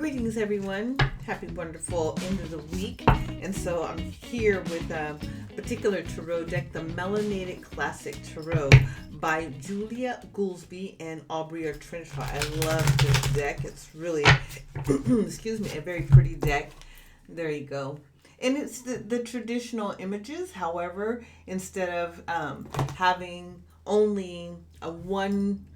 Greetings, everyone. Happy, wonderful end of the week. And so I'm here with a particular tarot deck, the Melanated Classic Tarot by Julia Goolsby and Aubrey Trenchard. I love this deck. It's really, excuse me, a very pretty deck. There you go. And it's the traditional images. However, instead of having only one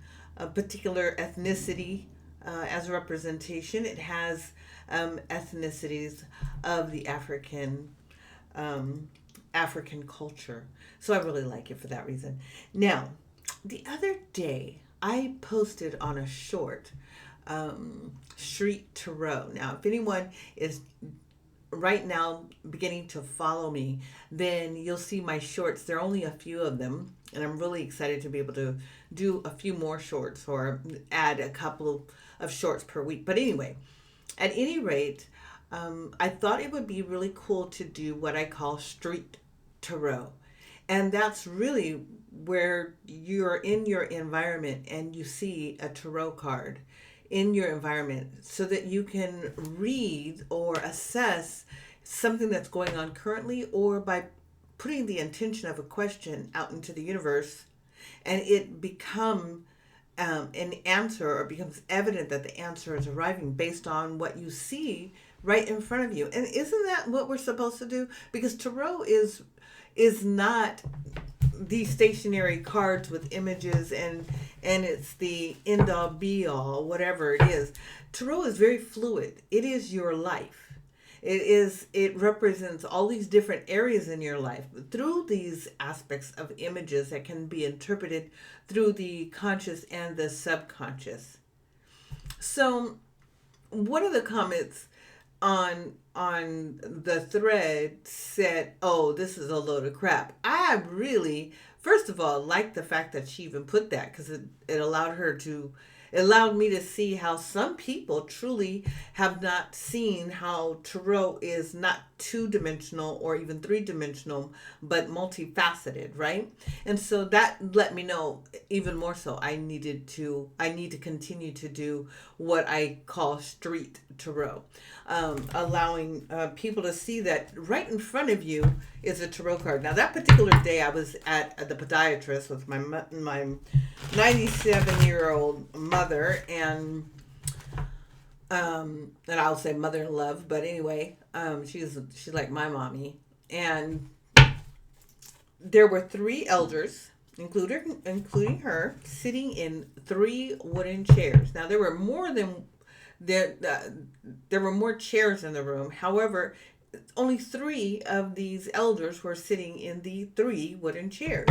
particular ethnicity as a representation, it has ethnicities of the African culture. So I really like it for that reason. Now, the other day I posted on a short street tarot. Now, if anyone is right now beginning to follow me, then you'll see my shorts. There are only a few of them, and I'm really excited to be able to do a few more shorts or add a couple of shorts per week. But anyway, at any rate, I thought it would be really cool to do what I call street tarot. And that's really where you're in your environment and you see a tarot card in your environment so that you can read or assess something that's going on currently, or by putting the intention of a question out into the universe and it become an answer, or becomes evident that the answer is arriving based on what you see right in front of you. And isn't that what we're supposed to do? Because tarot is not these stationary cards with images and it's the end all be all, whatever it is. Tarot is very fluid. It is your life. It represents all these different areas in your life through these aspects of images that can be interpreted through the conscious and the subconscious. So one of the comments on the thread said, "Oh, this is a load of crap." I really, first of all, like the fact that she even put that, because it allowed me to see how some people truly have not seen how tarot is not two-dimensional or even three-dimensional, but multifaceted, right? And so that let me know even more so I need to continue to do what I call street tarot, allowing people to see that right in front of you is a tarot card. Now, that particular day I was at the podiatrist with my 97-year-old mother, and I'll say mother in love, but anyway, she's like my mommy. And there were 3 elders, including her, sitting in 3 wooden chairs. Now, there were more chairs in the room. However, only 3 of these elders were sitting in the 3 wooden chairs.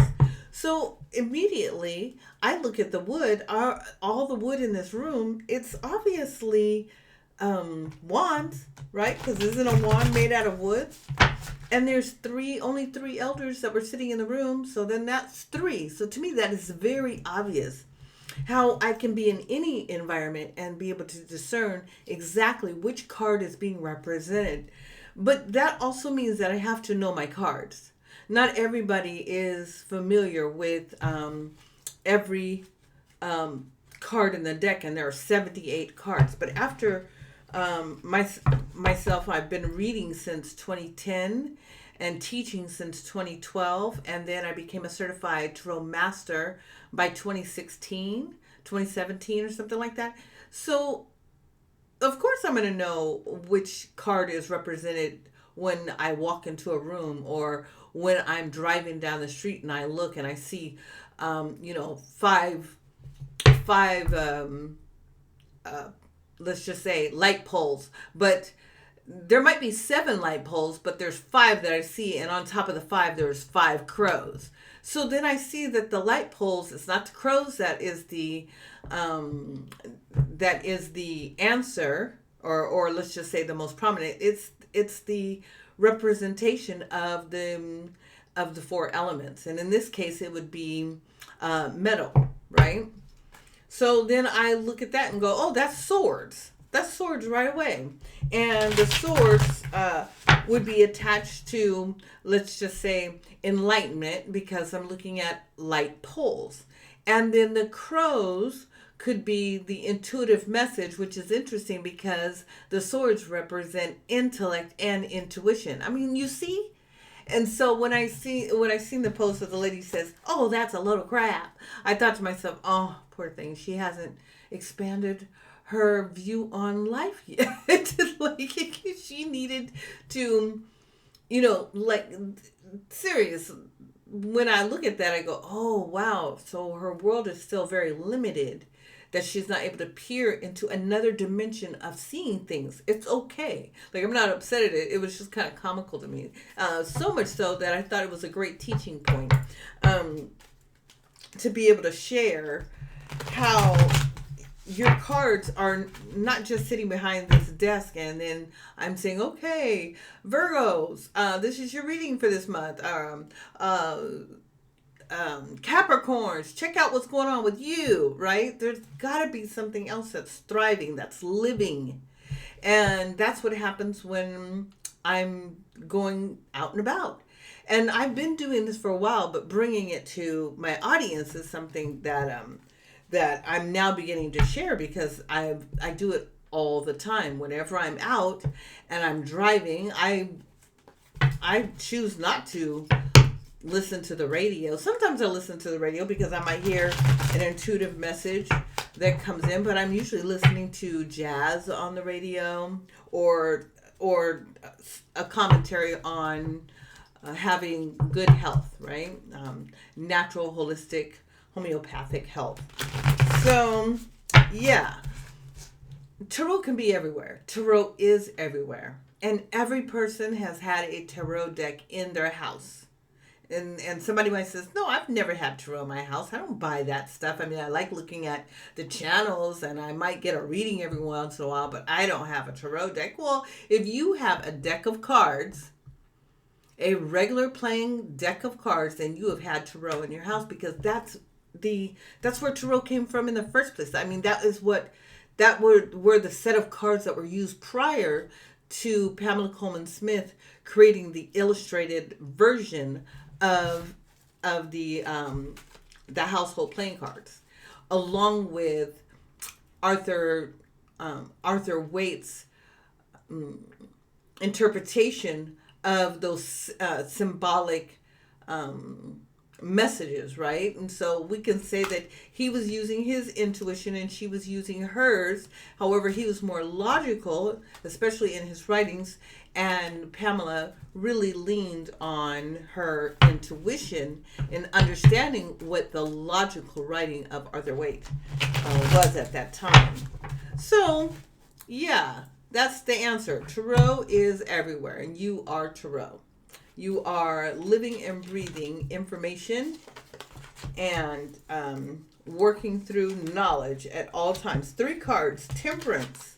So immediately I look at the wood, all the wood in this room. It's obviously wands, right? Because isn't a wand made out of wood? And there's only 3 elders that were sitting in the room. So then that's 3. So to me, that is very obvious how I can be in any environment and be able to discern exactly which card is being represented. But that also means that I have to know my cards. Not everybody is familiar with every card in the deck, and there are 78 cards. But after myself, I've been reading since 2010 and teaching since 2012, and then I became a certified tarot master by 2017 or something like that. So of course I'm going to know which card is represented when I walk into a room, or when I'm driving down the street and I look and I see, 5 let's just say light poles, but there might be 7 light poles, but there's 5 that I see, and on top of the 5 there's 5 crows. So then I see that the light poles, it's not the crows that is the answer, or let's just say the most prominent. It's the representation of the 4 elements, and in this case it would be metal, right? So then I look at that and go, "Oh, that's swords. That's swords right away." And the swords would be attached to, let's just say, enlightenment, because I'm looking at light poles. And then the crows could be the intuitive message, which is interesting because the swords represent intellect and intuition. I mean, you see? And so when I seen the post that the lady says, "Oh, that's a load of crap," I thought to myself, "Oh, poor thing. She hasn't expanded her view on life yet." Like she needed to, like serious. When I look at that, I go, "Oh, wow." So her world is still very limited, that she's not able to peer into another dimension of seeing things. It's okay. Like, I'm not upset at it. It was just kind of comical to me. So much so that I thought it was a great teaching point, to be able to share how your cards are not just sitting behind this desk and then I'm saying, okay, Virgos, this is your reading for this month. Capricorns, check out what's going on with you, right? There's got to be something else that's thriving, that's living. And that's what happens when I'm going out and about. And I've been doing this for a while, but bringing it to my audience is something that I'm now beginning to share, because I do it all the time. Whenever I'm out and I'm driving, I choose not to listen to the radio. Sometimes I listen to the radio because I might hear an intuitive message that comes in, but I'm usually listening to jazz on the radio, or a commentary on having good health, right? Natural, holistic, homeopathic health. So, yeah. Tarot can be everywhere. Tarot is everywhere. And every person has had a tarot deck in their house. And somebody might say, "No, I've never had tarot in my house. I don't buy that stuff. I mean, I like looking at the channels and I might get a reading every once in a while, but I don't have a tarot deck." Well, if you have a deck of cards, a regular playing deck of cards, then you have had tarot in your house, because that's where tarot came from in the first place. I mean, that were the set of cards that were used prior to Pamela Coleman Smith creating the illustrated version of the household playing cards, along with Arthur Waite's interpretation of those symbolic messages, right? And so we can say that he was using his intuition and she was using hers. However, he was more logical, especially in his writings, and Pamela really leaned on her intuition in understanding what the logical writing of Arthur Waite was at that time. So, yeah, that's the answer. Tarot is everywhere, and you are tarot. You are living and breathing information and working through knowledge at all times. 3 cards. Temperance.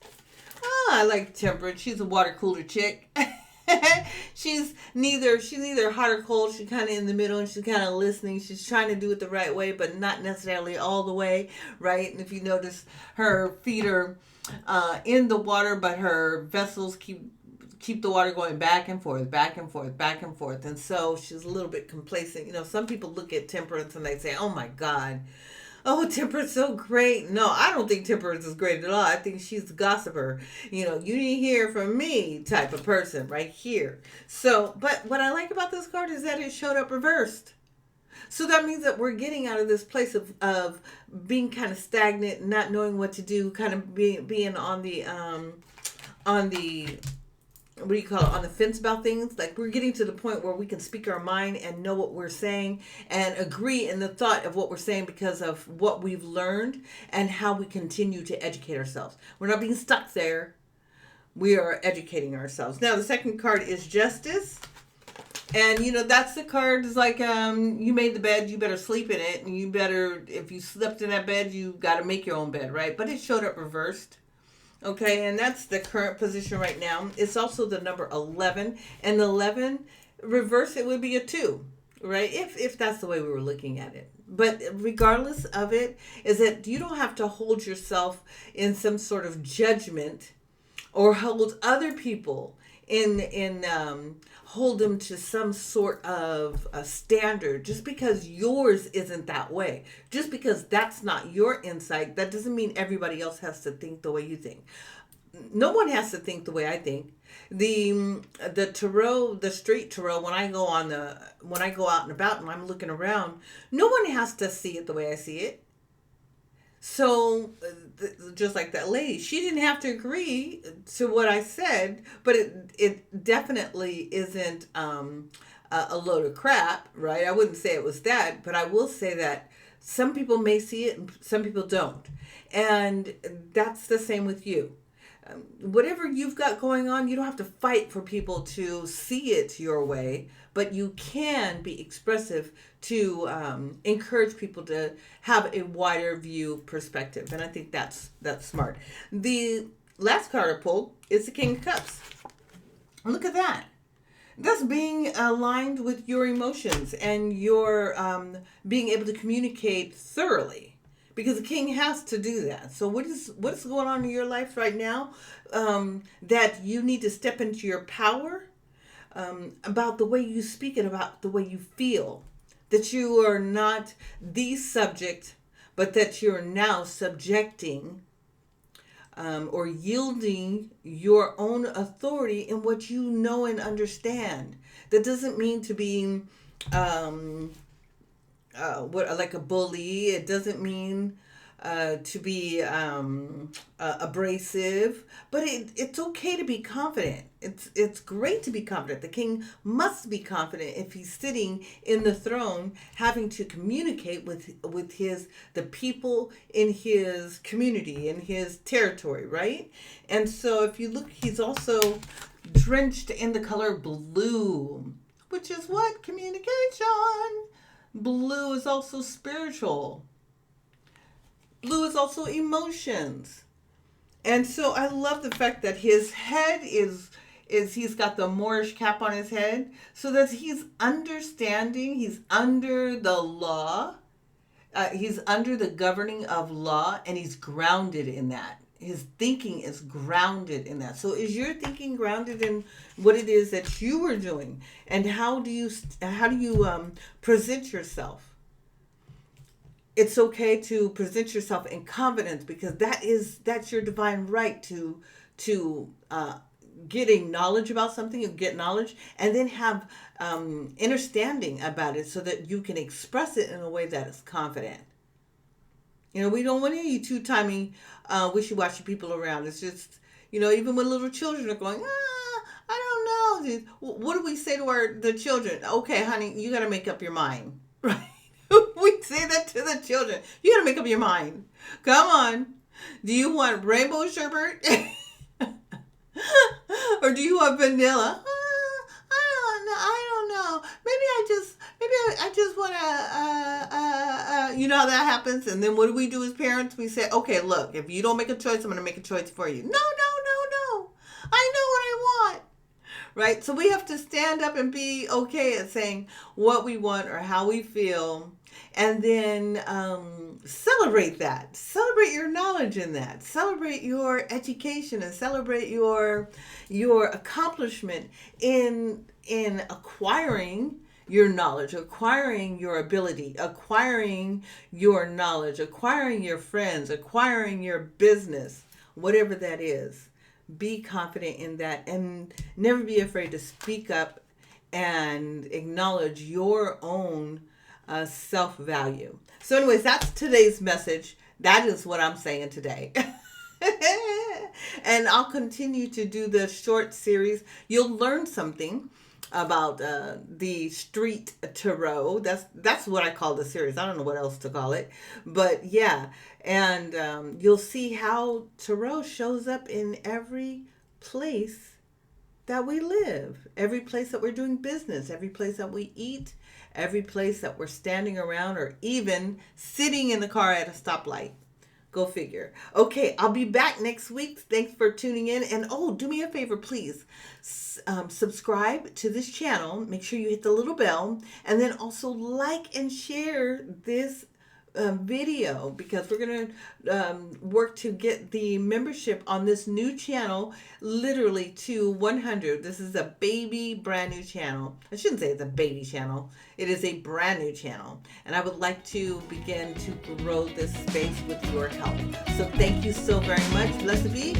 Oh, I like Temperance. She's a water cooler chick. she's neither hot or cold. She's kind of in the middle, and she's kind of listening. She's trying to do it the right way, but not necessarily all the way, right? And if you notice, her feet are in the water, but her vessels keep the water going back and forth, back and forth, back and forth. And so she's a little bit complacent. Some people look at Temperance and they say, "Oh my God, oh, Temperance so great." No, I don't think Temperance is great at all. I think she's a gossiper. You didn't hear from me type of person right here. So, but what I like about this card is that it showed up reversed. So that means that we're getting out of this place of being kind of stagnant, not knowing what to do, kind of being on the what do you call it, on the fence about things. Like, we're getting to the point where we can speak our mind and know what we're saying and agree in the thought of what we're saying because of what we've learned and how we continue to educate ourselves. We're not being stuck there. We are educating ourselves. Now, the second card is Justice. And, that's the card. It's like, you made the bed, you better sleep in it. And you better, if you slept in that bed, you got to make your own bed, right? But it showed up reversed. Okay, and that's the current position right now. It's also the number 11. And the 11, reverse, it would be a 2, right? If that's the way we were looking at it. But regardless of it, is that you don't have to hold yourself in some sort of judgment or hold other people hold them to some sort of a standard. Just because yours isn't that way, just because that's not your insight, that doesn't mean everybody else has to think the way you think. No one has to think the way I think. The tarot, the street tarot, when I go out and about and I'm looking around, no one has to see it the way I see it. So, just like that lady, she didn't have to agree to what I said, but it definitely isn't a load of crap, right? I wouldn't say it was that, but I will say that some people may see it and some people don't. And that's the same with you. Whatever you've got going on, you don't have to fight for people to see it your way, but you can be expressive to encourage people to have a wider view perspective. And I think that's smart. The last card I pulled is the King of Cups. Look at that. That's being aligned with your emotions and your being able to communicate thoroughly. Because the king has to do that. So what's going on in your life right now that you need to step into your power about the way you speak and about the way you feel. That you are not the subject, but that you're now subjecting or yielding your own authority in what you know and understand. That doesn't mean to be like a bully. It doesn't mean to be abrasive, but it's okay to be confident. It's great to be confident. The king must be confident if he's sitting in the throne, having to communicate with the people in his community, in his territory, right? And so if you look, he's also drenched in the color blue, which is what? Communication. Blue is also spiritual. Blue is also emotions. And so I love the fact that his head is he's got the Moorish cap on his head, so that he's understanding, he's under the law, he's under the governing of law, and he's grounded in that. His thinking is grounded in that. So is your thinking grounded in what it is that you are doing, and how do you present yourself? It's okay to present yourself in confidence, because that's your divine right to getting knowledge about something, and get knowledge, and then have understanding about it, so that you can express it in a way that is confident. You know, we don't want any two-timey, wishy-washy people around. It's just, even when little children are going, I don't know. What do we say to the children? Okay, honey, you got to make up your mind, right? We say that to the children. You got to make up your mind. Come on. Do you want rainbow sherbet? Or do you want vanilla? I don't know. Maybe I just want to, you know how that happens? And then what do we do as parents? We say, okay, look, if you don't make a choice, I'm going to make a choice for you. No. I know what I want. Right? So we have to stand up and be okay at saying what we want or how we feel. And then celebrate that. Celebrate your knowledge in that. Celebrate your education, and celebrate your accomplishment in acquiring your knowledge, acquiring your ability, acquiring your knowledge, acquiring your friends, acquiring your business, whatever that is. Be confident in that, and never be afraid to speak up and acknowledge your own self-value. So anyways, that's today's message. That is what I'm saying today. And I'll continue to do the short series. You'll learn something about the street tarot. That's what I call the series. I don't know what else to call it. But yeah, and you'll see how tarot shows up in every place that we live, every place that we're doing business, every place that we eat, every place that we're standing around, or even sitting in the car at a stoplight. Go figure. Okay, I'll be back next week. Thanks for tuning in. And do me a favor, please. Subscribe to this channel. Make sure you hit the little bell. And then also like and share this video, because we're going to work to get the membership on this new channel literally to 100. This is a baby brand new channel. I shouldn't say it's a baby channel. It is a brand new channel, and I would like to begin to grow this space with your help. So thank you so very much. Blessed be.